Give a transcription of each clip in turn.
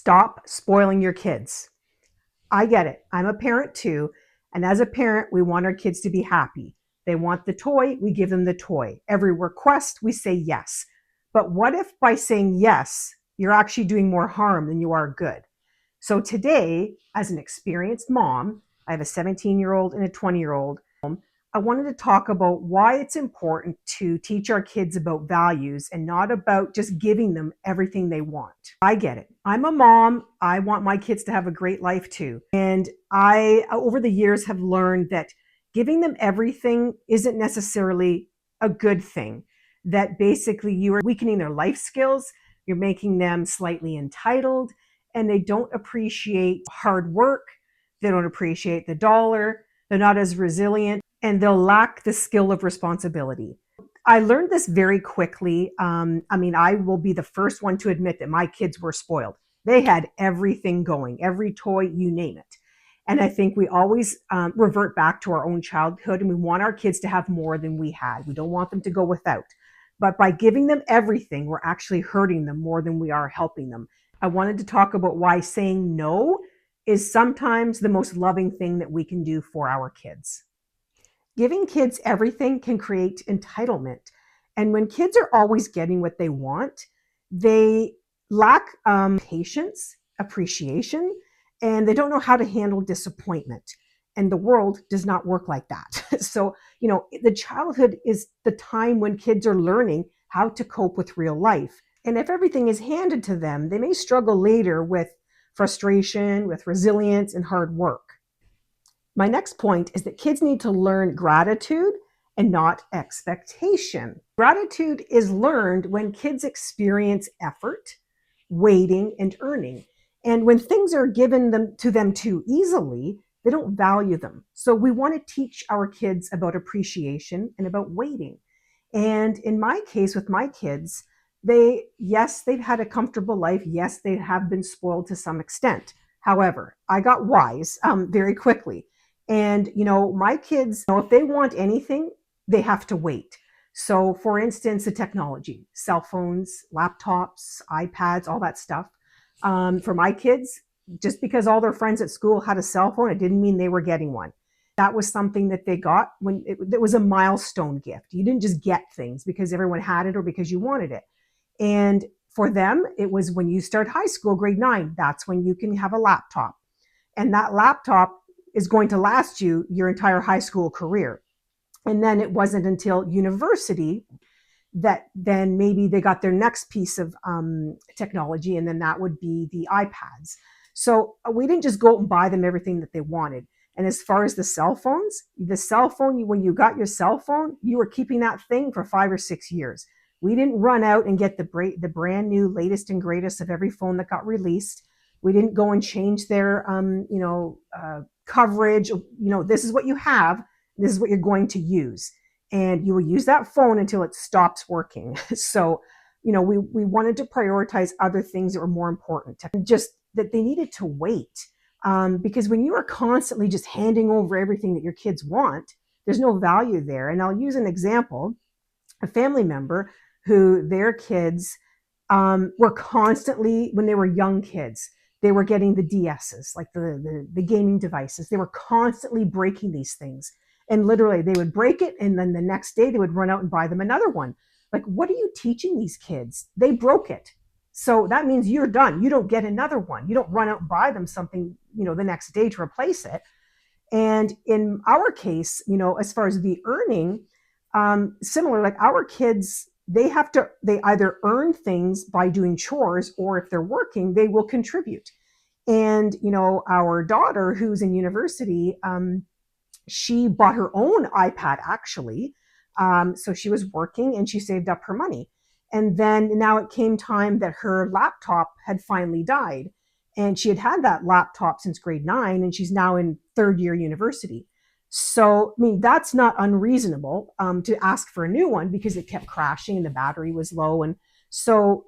Stop spoiling your kids. I get it. I'm a parent too. And as a parent, we want our kids to be happy. They want the toy, we give them the toy. Every request, we say yes. But what if by saying yes, you're actually doing more harm than you are good? So today, as an experienced mom, I have a 17-year-old and a 20-year-old. I wanted to talk about why it's important to teach our kids about values and not about just giving them everything they want. I get it. I'm a mom. I want my kids to have a great life too. And I, over the years, have learned that giving them everything isn't necessarily a good thing. That basically you are weakening their life skills, you're making them slightly entitled, and they don't appreciate hard work, they don't appreciate the dollar, they're not as resilient, and they'll lack the skill of responsibility. I learned this very quickly. I will be the first one to admit that my kids were spoiled. They had everything going, every toy, you name it. And I think we always revert back to our own childhood, and we want our kids to have more than we had. We don't want them to go without. But by giving them everything, we're actually hurting them more than we are helping them. I wanted to talk about why saying no is sometimes the most loving thing that we can do for our kids. Giving kids everything can create entitlement. And when kids are always getting what they want, they lack patience, appreciation, and they don't know how to handle disappointment. And the world does not work like that. So, the childhood is the time when kids are learning how to cope with real life. And if everything is handed to them, they may struggle later with frustration, with resilience, and hard work. My next point is that kids need to learn gratitude and not expectation. Gratitude is learned when kids experience effort, waiting, and earning. And when things are given to them too easily, they don't value them. So we want to teach our kids about appreciation and about waiting. And in my case, with my kids, they've had a comfortable life. Yes, they have been spoiled to some extent. However, I got wise very quickly. And, my kids, if they want anything, they have to wait. So for instance, the technology, cell phones, laptops, iPads, all that stuff. For my kids, just because all their friends at school had a cell phone, it didn't mean they were getting one. That was something that they got when it was a milestone gift. You didn't just get things because everyone had it or because you wanted it. And for them, it was when you start high school, grade 9, that's when you can have a laptop. And that laptop is going to last you your entire high school career. And then it wasn't until university that then maybe they got their next piece of technology, and then that would be the iPads. So we didn't just go out and buy them everything that they wanted. And as far as the cell phone, when you got your cell phone, you were keeping that thing for 5 or 6 years. We didn't run out and get the brand new latest and greatest of every phone that got released. We didn't go and change their coverage. This is what you have. This is what you're going to use. And you will use that phone until it stops working. So, we wanted to prioritize other things that were more important, just that they needed to wait. Because when you are constantly just handing over everything that your kids want, there's no value there. And I'll use an example, a family member who their kids were constantly, when they were young kids, they were getting the DSs, like the gaming devices. They were constantly breaking these things. And literally they would break it, and then the next day they would run out and buy them another one. Like, what are you teaching these kids? They broke it. So that means you're done. You don't get another one. You don't run out and buy them something, the next day to replace it. And in our case, as far as the earning, similar, like our kids, they either earn things by doing chores, or if they're working, they will contribute. And, our daughter who's in university, she bought her own iPad actually. So she was working and she saved up her money. And then now it came time that her laptop had finally died. And she had had that laptop since grade 9, and she's now in third year university. So, that's not unreasonable to ask for a new one, because it kept crashing and the battery was low. And so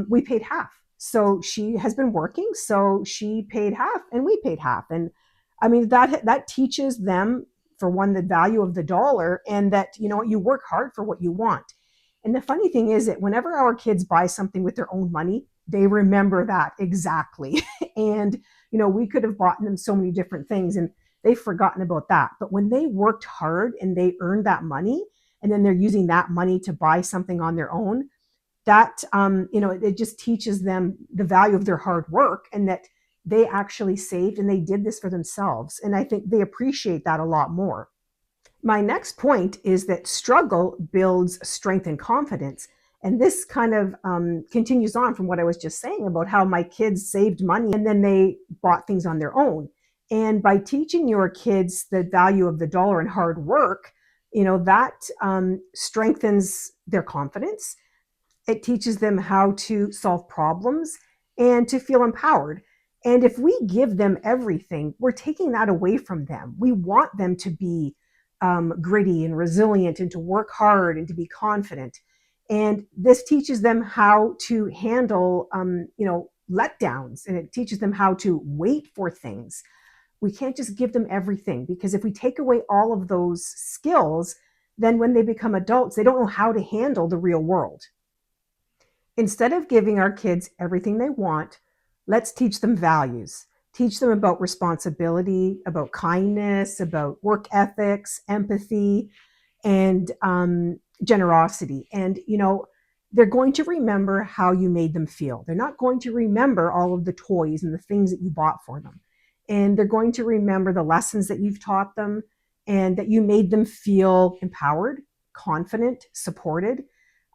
we paid half. So she has been working, so she paid half and we paid half. And that teaches them, for one, the value of the dollar, and that, you work hard for what you want. And the funny thing is that whenever our kids buy something with their own money, They remember that exactly. And, we could have bought them so many different things and they've forgotten about that. But when they worked hard and they earned that money, and then they're using that money to buy something on their own, that, it just teaches them the value of their hard work and that they actually saved and they did this for themselves. And I think they appreciate that a lot more. My next point is that struggle builds strength and confidence. And this kind of continues on from what I was just saying about how my kids saved money and then they bought things on their own. And by teaching your kids the value of the dollar and hard work, that strengthens their confidence. It teaches them how to solve problems and to feel empowered. And if we give them everything, we're taking that away from them. We want them to be gritty and resilient and to work hard and to be confident. And this teaches them how to handle, letdowns, and it teaches them how to wait for things. We can't just give them everything, because if we take away all of those skills, then when they become adults, they don't know how to handle the real world. Instead of giving our kids everything they want, let's teach them values. Teach them about responsibility, about kindness, about work ethics, empathy, and generosity. And, they're going to remember how you made them feel. They're not going to remember all of the toys and the things that you bought for them. And they're going to remember the lessons that you've taught them and that you made them feel empowered, confident, supported.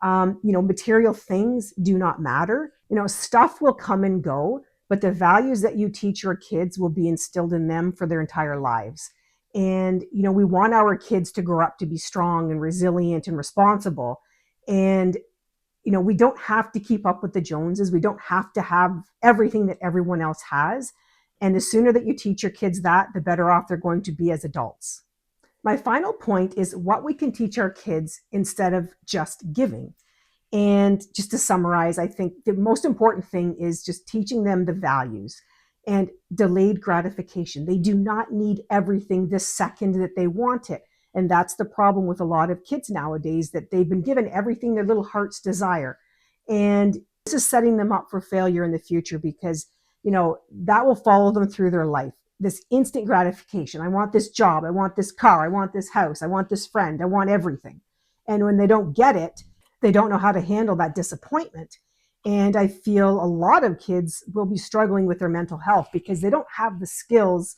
Material things do not matter. Stuff will come and go, but the values that you teach your kids will be instilled in them for their entire lives. And, we want our kids to grow up to be strong and resilient and responsible. And, we don't have to keep up with the Joneses. We don't have to have everything that everyone else has. And the sooner that you teach your kids that, the better off they're going to be as adults. My final point is what we can teach our kids instead of just giving. And just to summarize, I think the most important thing is just teaching them the values and delayed gratification. They do not need everything the second that they want it. And that's the problem with a lot of kids nowadays, that they've been given everything their little hearts desire. And this is setting them up for failure in the future, because, that will follow them through their life. This instant gratification. I want this job. I want this car. I want this house. I want this friend. I want everything. And when they don't get it, they don't know how to handle that disappointment. And I feel a lot of kids will be struggling with their mental health because they don't have the skills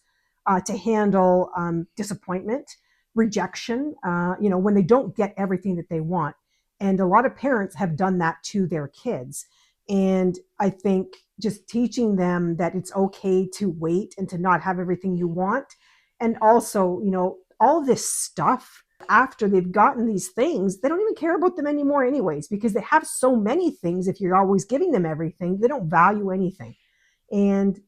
to handle disappointment, rejection, when they don't get everything that they want. And a lot of parents have done that to their kids. And I think just teaching them that it's okay to wait and to not have everything you want. And also, all this stuff, after they've gotten these things, they don't even care about them anymore anyways, because they have so many things. If you're always giving them everything, they don't value anything. And,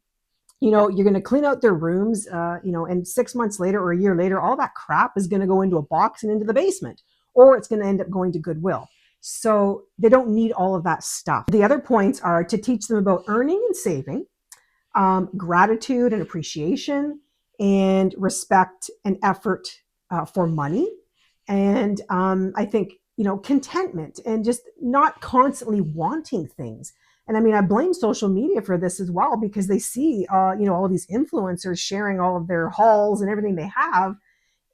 you're going to clean out their rooms, and 6 months later or a year later, all that crap is going to go into a box and into the basement, or it's going to end up going to Goodwill. So they don't need all of that stuff. The other points are to teach them about earning and saving, gratitude and appreciation, and respect and effort for money. And I think, contentment and just not constantly wanting things. And I mean, I blame social media for this as well, because they see, all these influencers sharing all of their hauls and everything they have,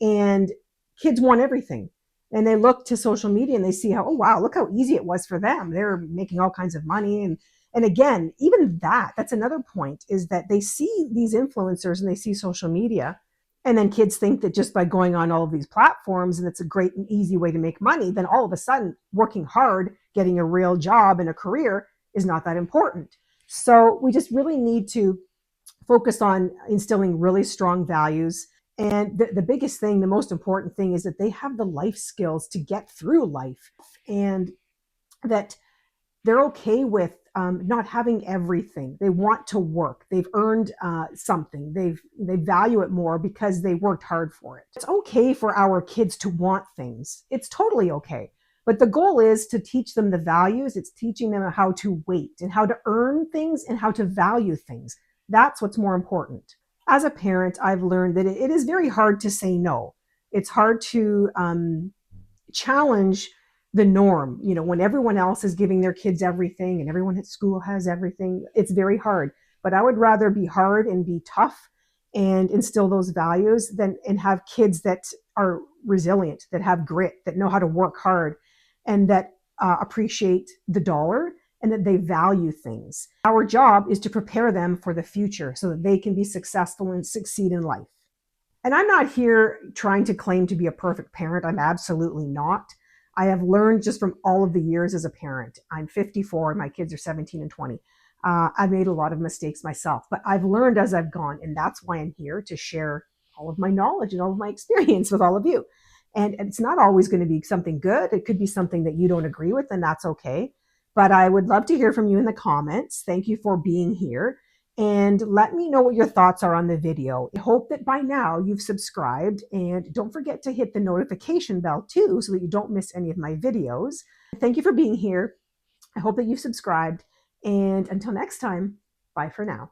and kids want everything. And they look to social media and they see how, oh, wow, look how easy it was for them. They're making all kinds of money. And again, even that's another point, is that they see these influencers and they see social media. And then kids think that just by going on all of these platforms and it's a great and easy way to make money, then all of a sudden working hard, getting a real job and a career is not that important. So we just really need to focus on instilling really strong values. And the biggest thing, the most important thing, is that they have the life skills to get through life, and that they're okay with not having everything. They want to work. They've earned something. They value it more because they worked hard for it. It's okay for our kids to want things. It's totally okay. But the goal is to teach them the values. It's teaching them how to wait and how to earn things and how to value things. That's what's more important. As a parent, I've learned that it is very hard to say no. It's hard to challenge the norm. You know, when everyone else is giving their kids everything and everyone at school has everything, it's very hard. But I would rather be hard and be tough and instill those values than and have kids that are resilient, that have grit, that know how to work hard, and that appreciate the dollar and that they value things. Our job is to prepare them for the future so that they can be successful and succeed in life. And I'm not here trying to claim to be a perfect parent. I'm absolutely not. I have learned just from all of the years as a parent. I'm 54, my kids are 17 and 20. I've made a lot of mistakes myself, but I've learned as I've gone. And that's why I'm here to share all of my knowledge and all of my experience with all of you. And it's not always going to be something good. It could be something that you don't agree with, and that's okay. But I would love to hear from you in the comments. Thank you for being here. And let me know what your thoughts are on the video. I hope that by now you've subscribed, and don't forget to hit the notification bell too so that you don't miss any of my videos. Thank you for being here. I hope that you've subscribed, and until next time, bye for now.